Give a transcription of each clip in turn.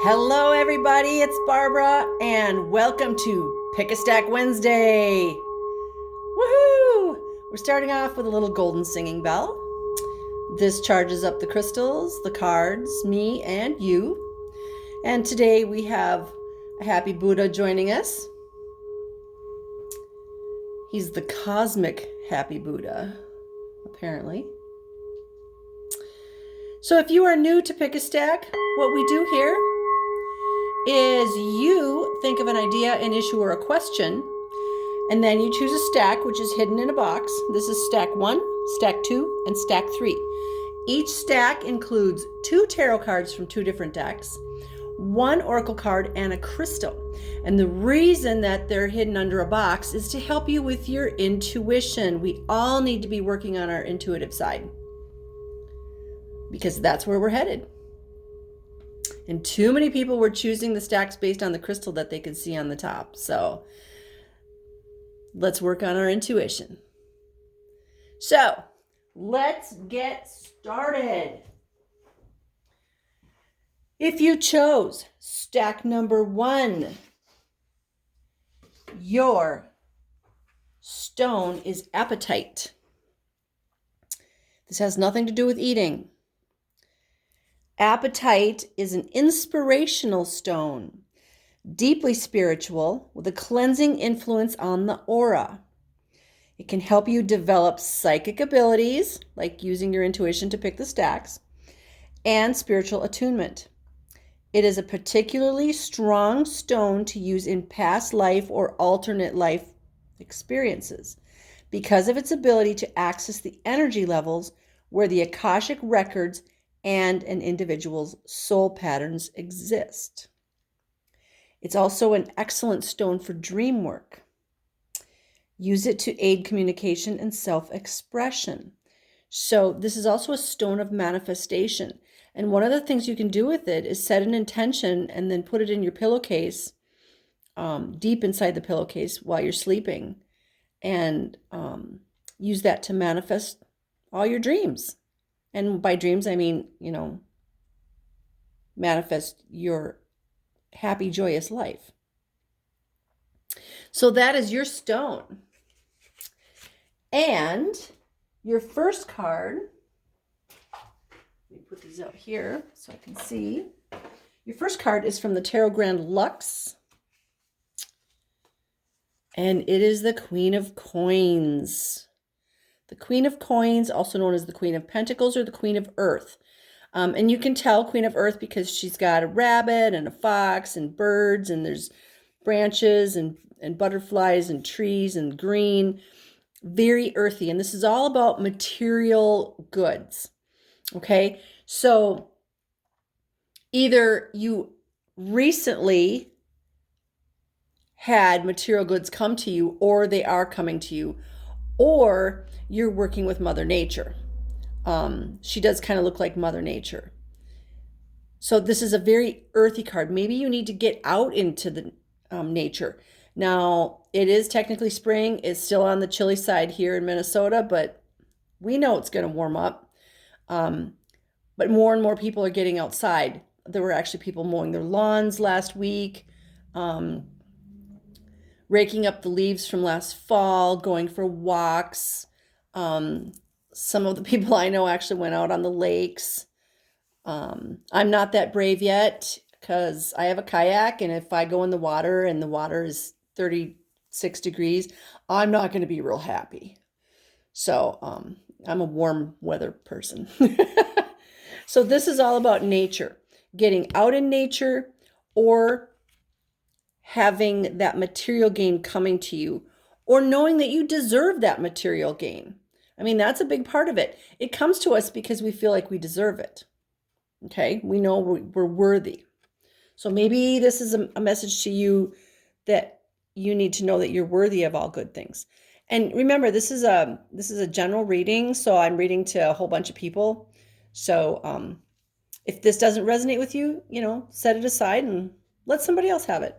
Hello, everybody. It's Barbara, and welcome to Pick a Stack Wednesday. Woohoo! We're starting off with a little golden singing bell. This charges up the crystals, the cards, me, and you. And today we have a happy Buddha joining us. He's the cosmic happy Buddha, apparently. So if you are new to Pick a Stack, what we do here is you think of an idea, an issue, or a question, and then you choose a stack, which is hidden in a box. This is stack 1, stack 2, and stack 3. Each stack includes 2 tarot cards from 2 different decks, 1 oracle card, and a crystal. And the reason that they're hidden under a box is to help you with your intuition. We all need to be working on our intuitive side, because that's where we're headed. And too many people were choosing the stacks based on the crystal that they could see on the top. So let's work on our intuition. So let's get started. If you chose stack number 1, your stone is apatite. This has nothing to do with eating. Apatite is an inspirational stone, deeply spiritual, with a cleansing influence on the aura. It can help you develop psychic abilities, like using your intuition to pick the stacks, and spiritual attunement. It is a particularly strong stone to use in past life or alternate life experiences because of its ability to access the energy levels where the Akashic records and an individual's soul patterns exist. It's also an excellent stone for dream work. Use it to aid communication and self-expression. So this is also a stone of manifestation. And one of the things you can do with it is set an intention and then put it in your pillowcase, deep inside the pillowcase while you're sleeping, and use that to manifest all your dreams. And by dreams, I mean, manifest your happy, joyous life. So that is your stone. And your first card, let me put these out here so I can see. Your first card is from the Tarot Grand Luxe. And it is the Queen of Coins. The Queen of Coins, also known as the Queen of Pentacles or the Queen of Earth. And you can tell Queen of Earth because she's got a rabbit and a fox and birds, and there's branches and butterflies and trees and green. Very earthy. And this is all about material goods. Okay? So either you recently had material goods come to you, or they are coming to you, or you're working with Mother Nature. She does kind of look like Mother Nature. So this is a very earthy card. Maybe you need to get out into the nature. Now, it is technically spring. It's still on the chilly side here in Minnesota, but we know it's going to warm up. But more and more people are getting outside. There were actually people mowing their lawns last week, raking up the leaves from last fall, going for walks. Some of the people I know actually went out on the lakes. I'm not that brave yet because I have a kayak, and if I go in the water and the water is 36 degrees, I'm not going to be real happy. So I'm a warm weather person. So this is all about nature, getting out in nature, or having that material gain coming to you, or knowing that you deserve that material gain. I mean, that's a big part of it. It comes to us because we feel like we deserve it. Okay? We know we're worthy. So maybe this is a message to you that you need to know that you're worthy of all good things. And remember, this is a general reading, so I'm reading to a whole bunch of people. So if this doesn't resonate with you, set it aside and let somebody else have it.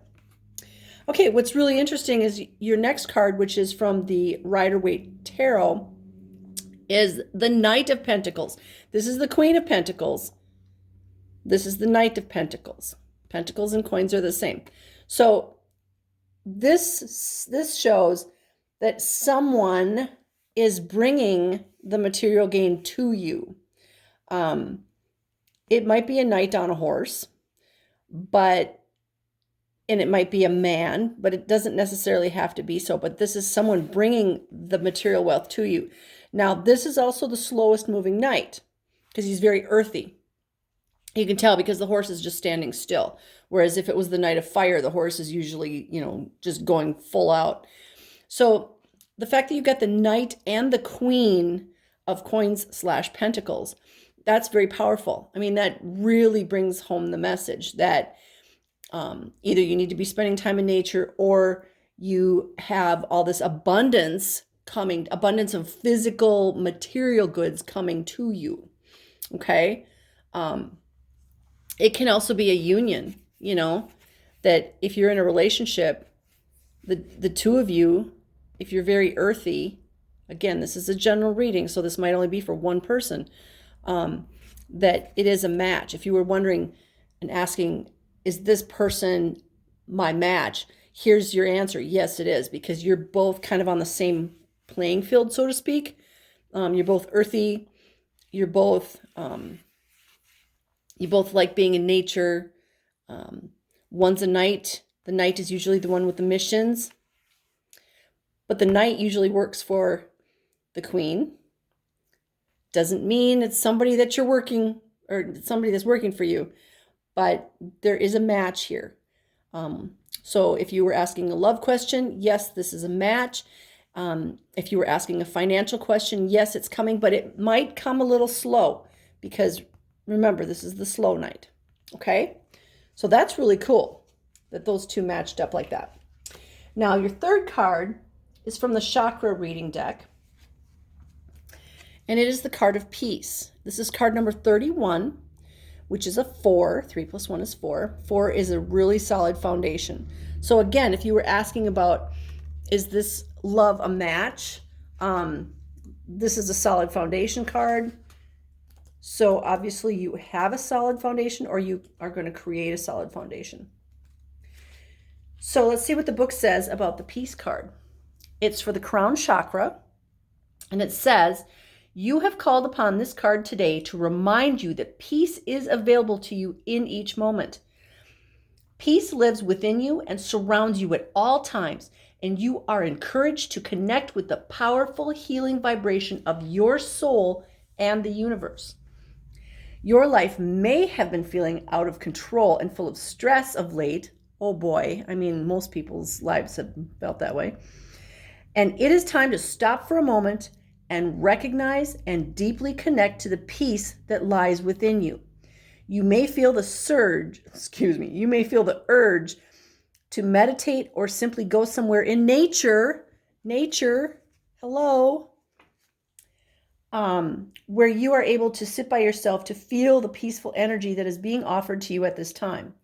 Okay, what's really interesting is your next card, which is from the Rider-Waite Tarot, is the Knight of Pentacles. This is the Queen of Pentacles. This is the Knight of Pentacles. Pentacles and coins are the same. So this shows that someone is bringing the material gain to you. It might be a knight on a horse, and it might be a man, but it doesn't necessarily have to be so. But this is someone bringing the material wealth to you. Now, this is also the slowest moving knight because he's very earthy. You can tell because the horse is just standing still. Whereas if it was the Knight of Fire, the horse is usually, just going full out. So the fact that you got the Knight and the Queen of Coins / Pentacles, that's very powerful. I mean, that really brings home the message that either you need to be spending time in nature or you have all this abundance of physical material goods coming to you. Okay. It can also be a union, that if you're in a relationship, the two of you, if you're very earthy, again, this is a general reading, so this might only be for one person, that it is a match. If you were wondering and asking, is this person my match? Here's your answer. Yes, it is, because you're both kind of on the same playing field, so to speak. You're both earthy. You're both like being in nature. One's a knight. The knight is usually the one with the missions. But the knight usually works for the queen. Doesn't mean it's somebody that you're working or somebody that's working for you. But there is a match here. So if you were asking a love question, yes, this is a match. If you were asking a financial question, yes, it's coming, but it might come a little slow because remember, this is the slow knight. Okay? So that's really cool that those two matched up like that. Now, your third card is from the chakra reading deck, and it is the card of peace. This is card number 31, which is a 4. 3 + 1 is 4. 4 is a really solid foundation. So again, if you were asking about, is this love a match? This is a solid foundation card. So obviously you have a solid foundation or you are going to create a solid foundation. So let's see what the book says about the peace card. It's for the crown chakra, and it says, you have called upon this card today to remind you that peace is available to you in each moment. Peace lives within you and surrounds you at all times, and you are encouraged to connect with the powerful healing vibration of your soul and the universe. Your life may have been feeling out of control and full of stress of late. Oh boy, I mean, most people's lives have felt that way. And it is time to stop for a moment and recognize and deeply connect to the peace that lies within you. You may feel the urge to meditate or simply go somewhere in nature, hello, where you are able to sit by yourself to feel the peaceful energy that is being offered to you at this time.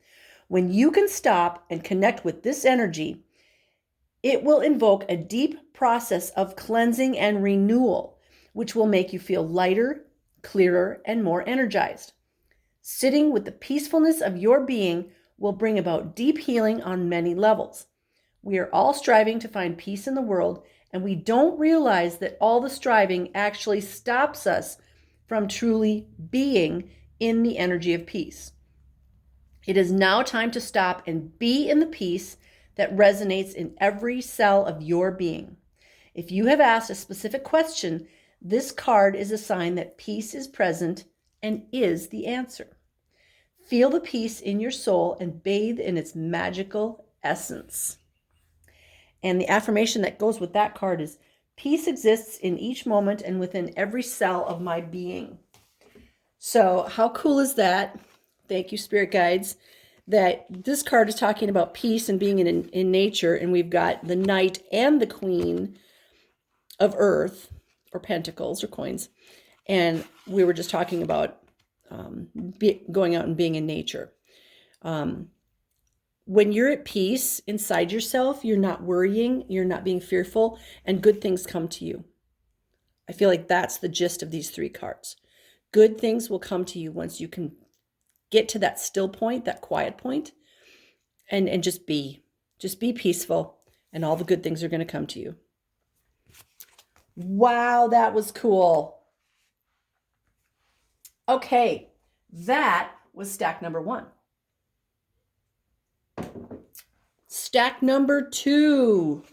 When you can stop and connect with this energy, it will invoke a deep process of cleansing and renewal, which will make you feel lighter, clearer, and more energized. Sitting with the peacefulness of your being will bring about deep healing on many levels. We are all striving to find peace in the world, and we don't realize that all the striving actually stops us from truly being in the energy of peace. It is now time to stop and be in the peace that resonates in every cell of your being. If you have asked a specific question, this card is a sign that peace is present and is the answer. Feel the peace in your soul and bathe in its magical essence. And the affirmation that goes with that card is, peace exists in each moment and within every cell of my being. So how cool is that? Thank you, spirit guides, that this card is talking about peace and being in nature. And we've got the Knight and the Queen of Earth, or Pentacles, or coins. And we were just talking about going out and being in nature. When you're at peace inside yourself, you're not worrying, you're not being fearful, and good things come to you. I feel like that's the gist of these 3 cards. Good things will come to you once you can get to that still point, that quiet point, and just be peaceful, and all the good things are going to come to you. Wow, that was cool. Okay, that was stack number 1. Stack number 2.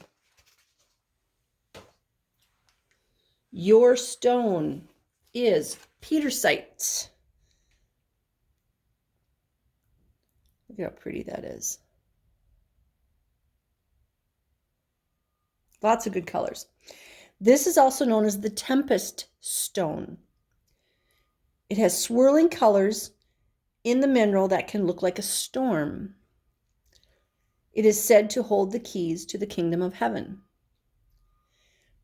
Your stone is Pietersite. Look at how pretty that is. Lots of good colors. This is also known as the Tempest Stone. It has swirling colors in the mineral that can look like a storm. It is said to hold the keys to the kingdom of heaven.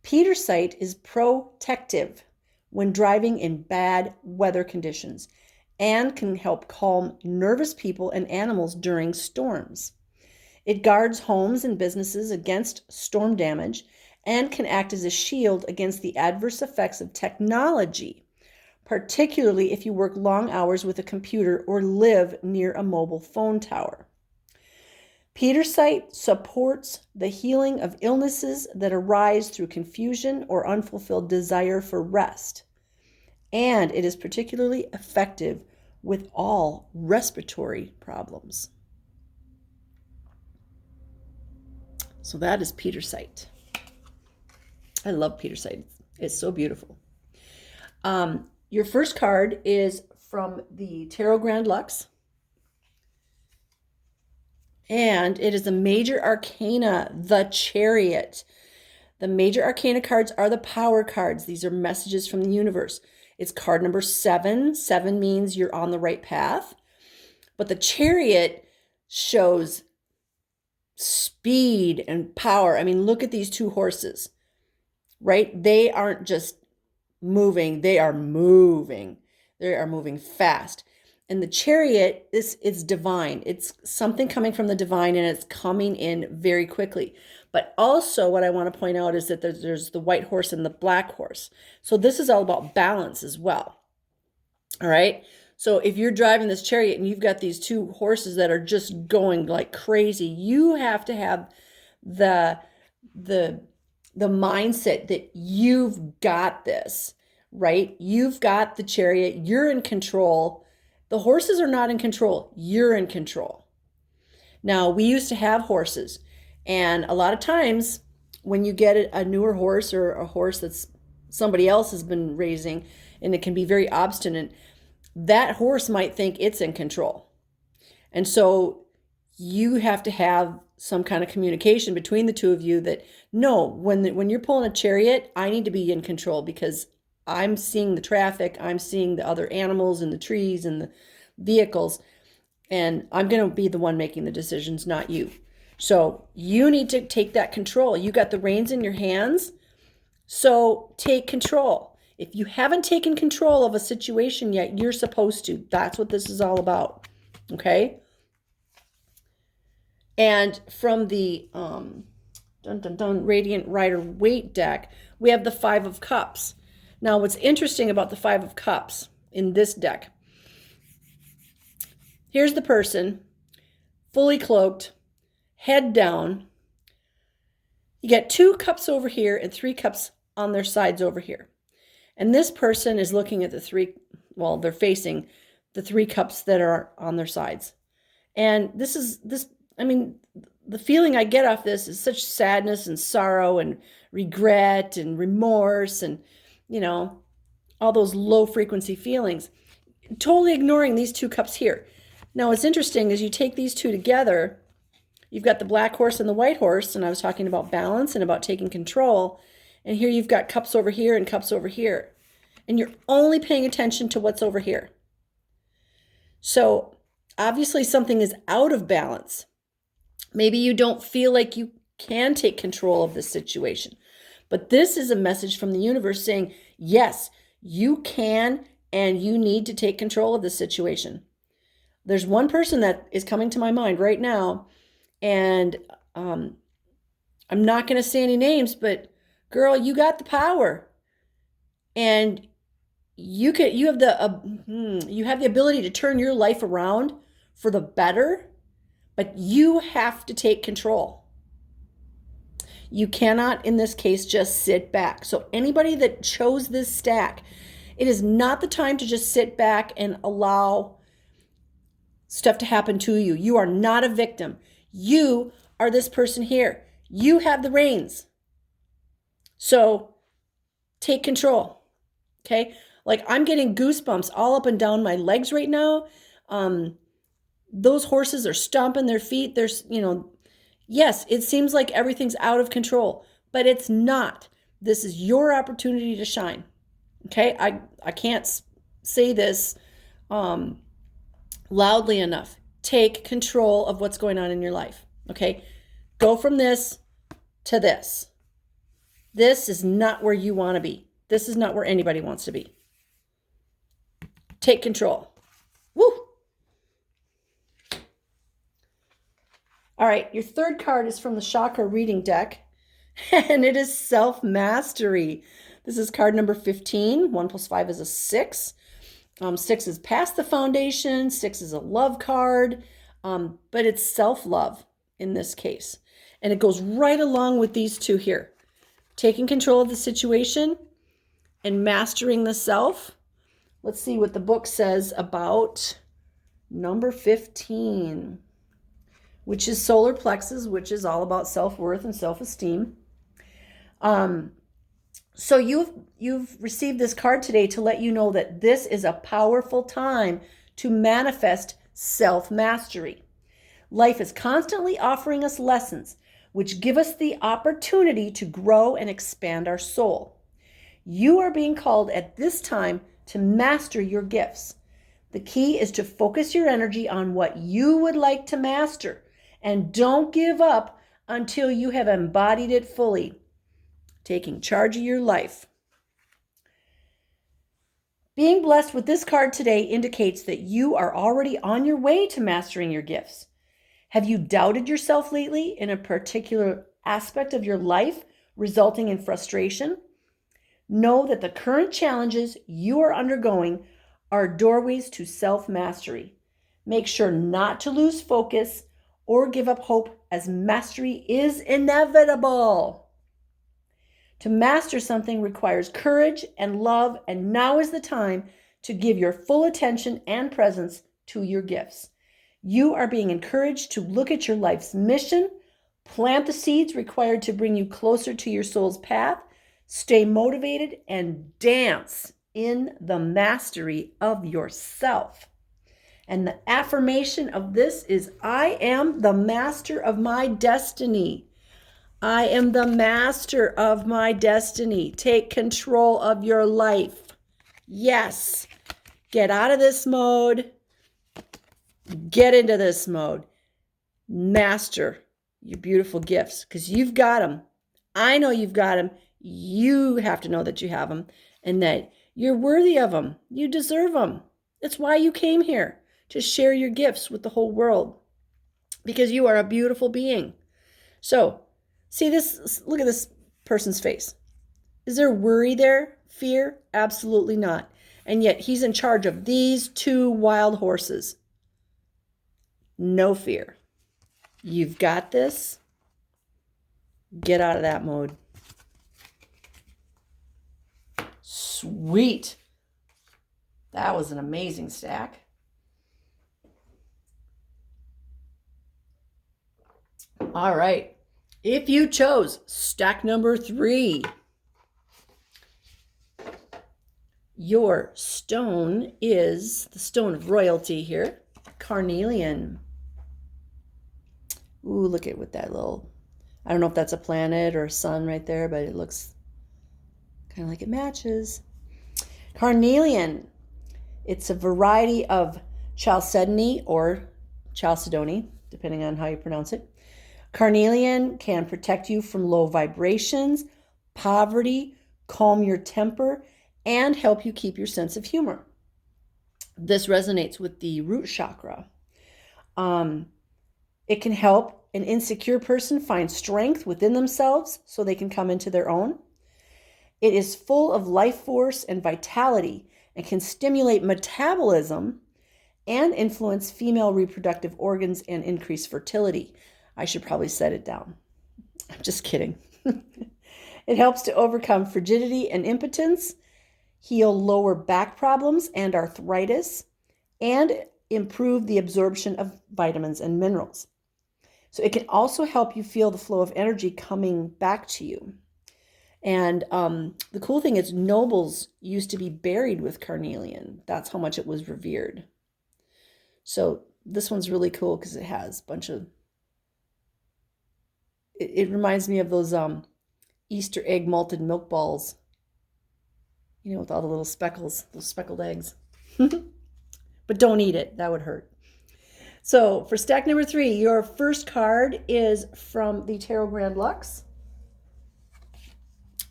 Pietersite is protective when driving in bad weather conditions and can help calm nervous people and animals during storms. It guards homes and businesses against storm damage and can act as a shield against the adverse effects of technology, particularly if you work long hours with a computer or live near a mobile phone tower. Pietersite supports the healing of illnesses that arise through confusion or unfulfilled desire for rest, and it is particularly effective with all respiratory problems. So that is Pietersite. I love Pietersite. It's so beautiful. Your first card is from the Tarot Grand Luxe. And it is a major arcana, the Chariot. The major arcana cards are the power cards. These are messages from the universe. It's card number 7. 7 means you're on the right path. But the Chariot shows speed and power. I mean, look at these 2 horses, right? They aren't just moving. They are moving. They are moving fast. And the Chariot, it's divine. It's something coming from the divine, and it's coming in very quickly. But also what I want to point out is that there's the white horse and the black horse. So this is all about balance as well. All right. So if you're driving this Chariot and you've got these 2 horses that are just going like crazy, you have to have the mindset that you've got this, right? You've got the Chariot. You're in control. The horses are not in control. You're in control. Now, we used to have horses, and a lot of times when you get a newer horse or a horse that's somebody else has been raising, and it can be very obstinate, that horse might think it's in control. And so you have to have some kind of communication between the 2 of you that, no, when you're pulling a Chariot, I need to be in control because I'm seeing the traffic, I'm seeing the other animals and the trees and the vehicles, and I'm going to be the one making the decisions, not you. So you need to take that control. You got the reins in your hands, so take control. If you haven't taken control of a situation yet, you're supposed to. That's what this is all about, okay? And from the Radiant Rider Waite deck, we have the 5 of Cups. Now, what's interesting about the 5 of Cups in this deck, here's the person, fully cloaked, head down. You got 2 cups over here and 3 cups on their sides over here. And this person is looking at the 3, well, they're facing the 3 cups that are on their sides. And the feeling I get off this is such sadness and sorrow and regret and remorse and, all those low frequency feelings, totally ignoring these 2 cups here. Now, what's interesting is you take these 2 together, you've got the black horse and the white horse, and I was talking about balance and about taking control, and here you've got cups over here and cups over here, and you're only paying attention to what's over here. So obviously something is out of balance. Maybe you don't feel like you can take control of this situation. But this is a message from the universe saying, yes, you can, and you need to take control of this situation. There's one person that is coming to my mind right now, and I'm not going to say any names, but girl, you got the power, and you have the ability to turn your life around for the better, But you have to take control. You cannot, in this case, just sit back. So anybody that chose this stack, it is not the time to just sit back and allow stuff to happen to you. You are not a victim. You are this person here. You have the reins. So take control. Okay? Like, I'm getting goosebumps all up and down my legs right now. Those horses are stomping their feet. There's, yes, it seems like everything's out of control, but it's not. This is your opportunity to shine. Okay? I can't say this loudly enough. Take control of what's going on in your life. Okay? Go from this to this. This is not where you want to be. This is not where anybody wants to be. Take control. Woo! All right, your third card is from the Chakra reading deck, and it is Self-Mastery. This is card number 15. 1 + 5 is a 6. 6 is past the foundation. 6 is a love card, but it's self-love in this case. And it goes right along with these two here. Taking control of the situation and mastering the self. Let's see what the book says about number 15, which is solar plexus, which is all about self-worth and self-esteem. So you've received this card today to let you know that this is a powerful time to manifest self-mastery. Life is constantly offering us lessons which give us the opportunity to grow and expand our soul. You are being called at this time to master your gifts. The key is to focus your energy on what you would like to master, and don't give up until you have embodied it fully, taking charge of your life. Being blessed with this card today indicates that you are already on your way to mastering your gifts. Have you doubted yourself lately in a particular aspect of your life, resulting in frustration? Know that the current challenges you are undergoing are doorways to self-mastery. Make sure not to lose focus or give up hope, as mastery is inevitable. To master something requires courage and love, and now is the time to give your full attention and presence to your gifts. You are being encouraged to look at your life's mission, plant the seeds required to bring you closer to your soul's path, stay motivated, and dance in the mastery of yourself. And the affirmation of this is, I am the master of my destiny. I am the master of my destiny. Take control of your life. Yes. Get out of this mode. Get into this mode. Master your beautiful gifts, because you've got them. I know you've got them. You have to know that you have them and that you're worthy of them. You deserve them. That's why you came here, to share your gifts with the whole world, because you are a beautiful being. So, see this, look at this person's face. Is there worry there? Fear? Absolutely not. And yet he's in charge of these 2 wild horses. No fear. You've got this. Get out of that mode. Sweet. That was an amazing stack. All right. If you chose stack number 3, your stone is the stone of royalty here, Carnelian. Ooh, look at with that little, I don't know if that's a planet or a sun right there, but it looks kind of like it matches. Carnelian, it's a variety of chalcedony or chalcedony, depending on how you pronounce it. Carnelian can protect you from low vibrations, poverty, calm your temper, and help you keep your sense of humor. This resonates with the root chakra. It can help an insecure person find strength within themselves so they can come into their own. It is full of life force and vitality and can stimulate metabolism and influence female reproductive organs and increase fertility. I should probably set it down. I'm just kidding. It helps to overcome frigidity and impotence, heal lower back problems and arthritis, and improve the absorption of vitamins and minerals. So it can also help you feel the flow of energy coming back to you. And the cool thing is nobles used to be buried with carnelian. That's how much it was revered. So this one's really cool because it has a bunch of, it reminds me of those Easter egg malted milk balls, you know, with all the little speckles, those speckled eggs. But don't eat it, that would hurt. So for stack number 3, your first card is from the Tarot Grand Luxe.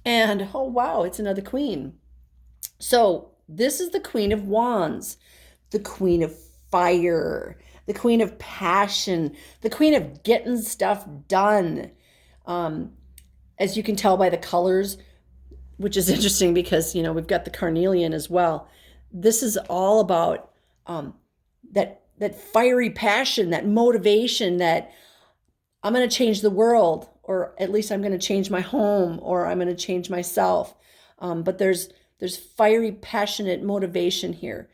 And oh wow, it's another queen. So this is the Queen of Wands, the Queen of Fire, the Queen of Passion, the Queen of getting stuff done. As you can tell by the colors, which is interesting because, you know, we've got the carnelian as well. This is all about that fiery passion, that motivation, that I'm going to change the world, or at least I'm going to change my home, or I'm going to change myself. But there's fiery, passionate motivation here.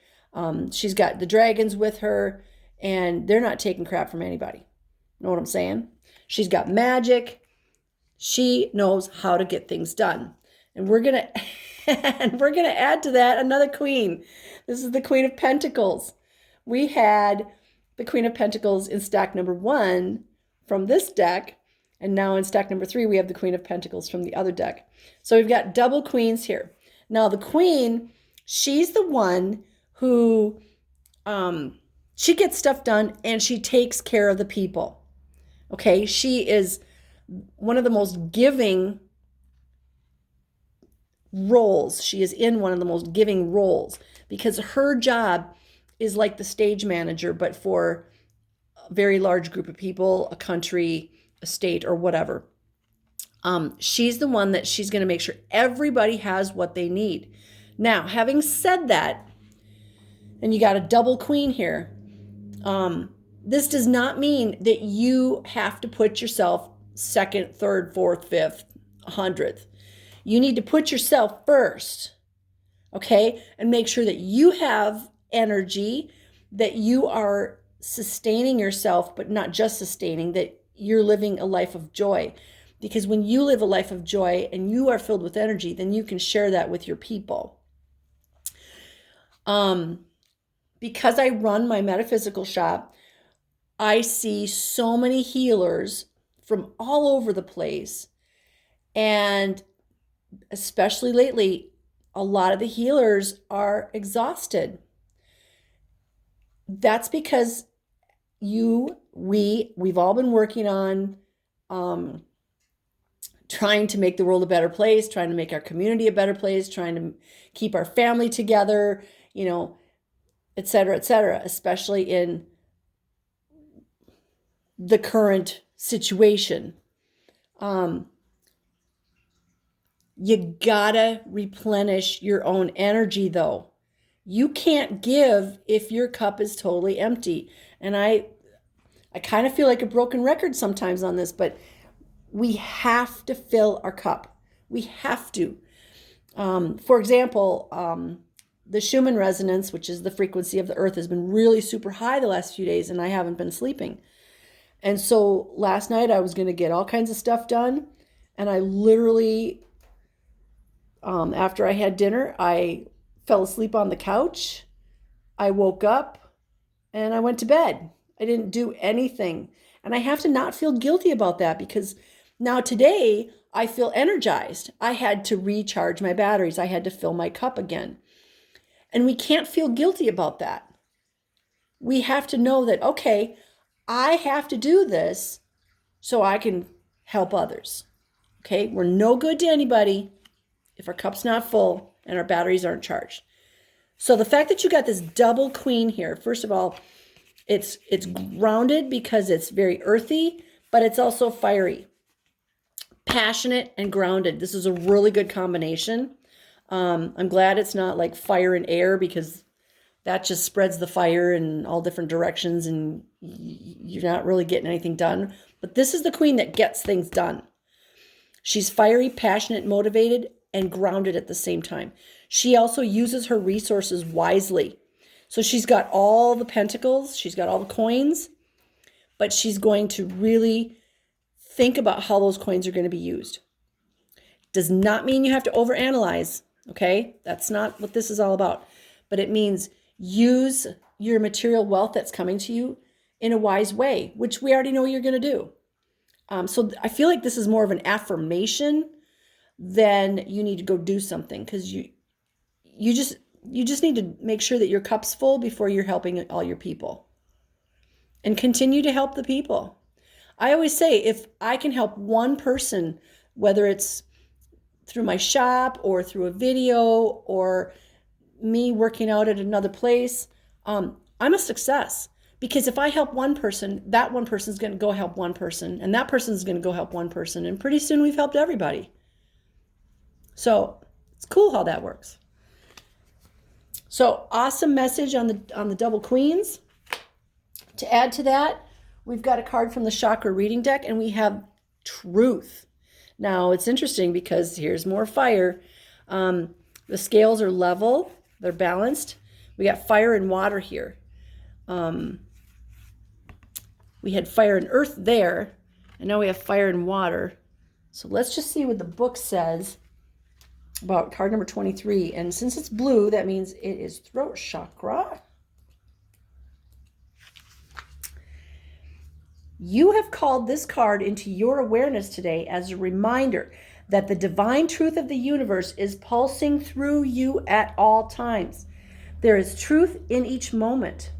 She's got the dragons with her, and they're not taking crap from anybody. Know what I'm saying? She's got magic. She knows how to get things done. And we're gonna add to that another queen. This is the Queen of Pentacles. We had the Queen of Pentacles in stack number 1 from this deck, and now in stack number 3 we have the Queen of Pentacles from the other deck. So we've got double queens here. Now the queen, she's the one who she gets stuff done and she takes care of the people. Okay, she is one of the most giving roles. She is in one of the most giving roles because her job is like the stage manager, but for a very large group of people, a country, a state, or whatever. She's the one that she's going to make sure everybody has what they need. Now, having said that, and you got a double queen here, this does not mean that you have to put yourself second, third, fourth, fifth, 100th. You need to put yourself first, okay? And make sure that you have energy, that you are sustaining yourself, but not just sustaining, that you're living a life of joy. Because when you live a life of joy and you are filled with energy, then you can share that with your people. Because I run my metaphysical shop, I see so many healers from all over the place. And especially lately, a lot of the healers are exhausted. That's because we've all been working on trying to make the world a better place, trying to make our community a better place, trying to keep our family together, you know, et cetera, especially in the current situation. You gotta replenish your own energy though. You can't give if your cup is totally empty. And I kind of feel like a broken record sometimes on this, but we have to fill our cup. We have to. For example, the Schumann resonance, which is the frequency of the earth, has been really super high the last few days, and I haven't been sleeping. And so last night I was going to get all kinds of stuff done, and I literally, after I had dinner, I fell asleep on the couch. I woke up and I went to bed. I didn't do anything. And I have to not feel guilty about that because now today I feel energized. I had to recharge my batteries. I had to fill my cup again. And we can't feel guilty about that. We have to know that, okay, I have to do this so I can help others. Okay, we're no good to anybody if our cup's not full and our batteries aren't charged. So the fact that you got this double queen here, first of all, it's grounded because it's very earthy, but it's also fiery, passionate, and grounded. This is a really good combination. I'm glad it's not like fire and air because that just spreads the fire in all different directions and you're not really getting anything done. But this is the queen that gets things done. She's fiery, passionate, motivated, and grounded at the same time. She also uses her resources wisely. So she's got all the pentacles, she's got all the coins, but she's going to really think about how those coins are going to be used. Does not mean you have to overanalyze, okay? That's not what this is all about. But it means use your material wealth that's coming to you in a wise way, which we already know you're going to do. So I feel like this is more of an affirmation than you need to go do something, because you just need to make sure that your cup's full before you're helping all your people. And continue to help the people. I always say, if I can help one person, whether it's through my shop or through a video or me working out at another place, I'm a success. Because if I help one person, that one person's going to go help one person, and that person's going to go help one person, and pretty soon we've helped everybody. So it's cool how that works. So awesome message on the double queens. To add to that, we've got a card from the chakra reading deck, and we have truth. Now it's interesting because here's more fire. The scales are level, they're balanced. We got fire and water here. We had fire and earth there, and now we have fire and water. So let's just see what the book says about card number 23. And since it's blue, that means it is throat chakra. You have called this card into your awareness today as a reminder that the divine truth of the universe is pulsing through you at all times. There is truth in each moment.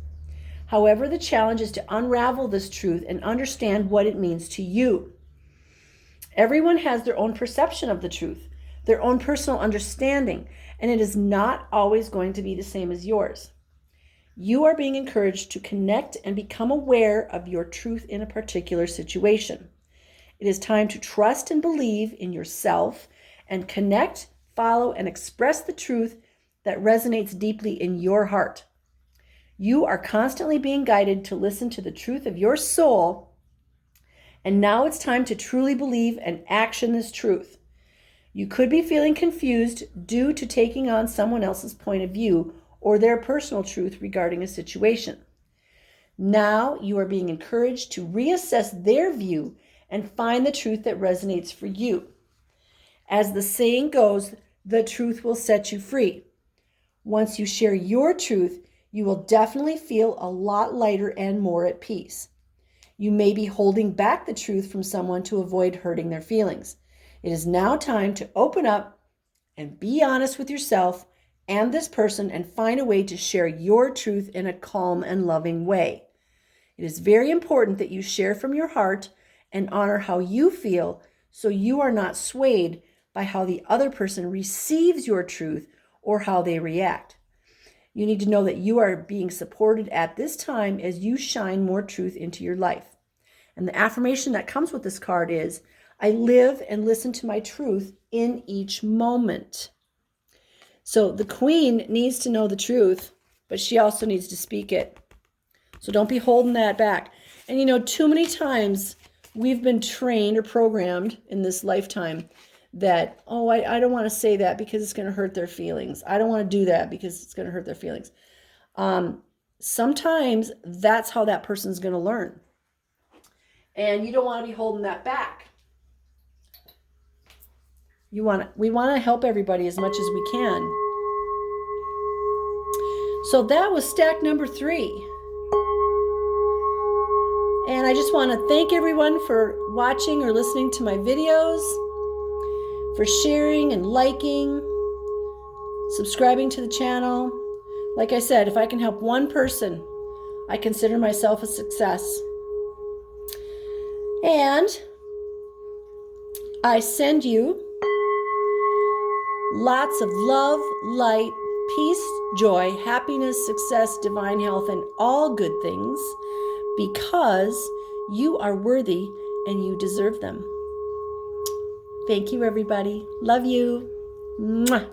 However, the challenge is to unravel this truth and understand what it means to you. Everyone has their own perception of the truth, their own personal understanding, and it is not always going to be the same as yours. You are being encouraged to connect and become aware of your truth in a particular situation. It is time to trust and believe in yourself and connect, follow, and express the truth that resonates deeply in your heart. You are constantly being guided to listen to the truth of your soul, and now it's time to truly believe and action this truth. You could be feeling confused due to taking on someone else's point of view or their personal truth regarding a situation. Now you are being encouraged to reassess their view and find the truth that resonates for you. As the saying goes, the truth will set you free. Once you share your truth, you will definitely feel a lot lighter and more at peace. You may be holding back the truth from someone to avoid hurting their feelings. It is now time to open up and be honest with yourself and this person and find a way to share your truth in a calm and loving way. It is very important that you share from your heart and honor how you feel, so you are not swayed by how the other person receives your truth or how they react. You need to know that you are being supported at this time as you shine more truth into your life. And the affirmation that comes with this card is, I live and listen to my truth in each moment. So the queen needs to know the truth, but she also needs to speak it. So don't be holding that back. And you know, too many times we've been trained or programmed in this lifetime that, oh, I don't want to say that because it's going to hurt their feelings. I don't want to do that because it's going to hurt their feelings. Sometimes that's how that person's going to learn. And you don't want to be holding that back. We want to help everybody as much as we can. So that was stack number 3. And I just want to thank everyone for watching or listening to my videos, for sharing and liking, subscribing to the channel. Like I said, if I can help one person, I consider myself a success. And I send you lots of love, light, peace, joy, happiness, success, divine health, and all good things, because you are worthy and you deserve them. Thank you, everybody. Love you. Mwah.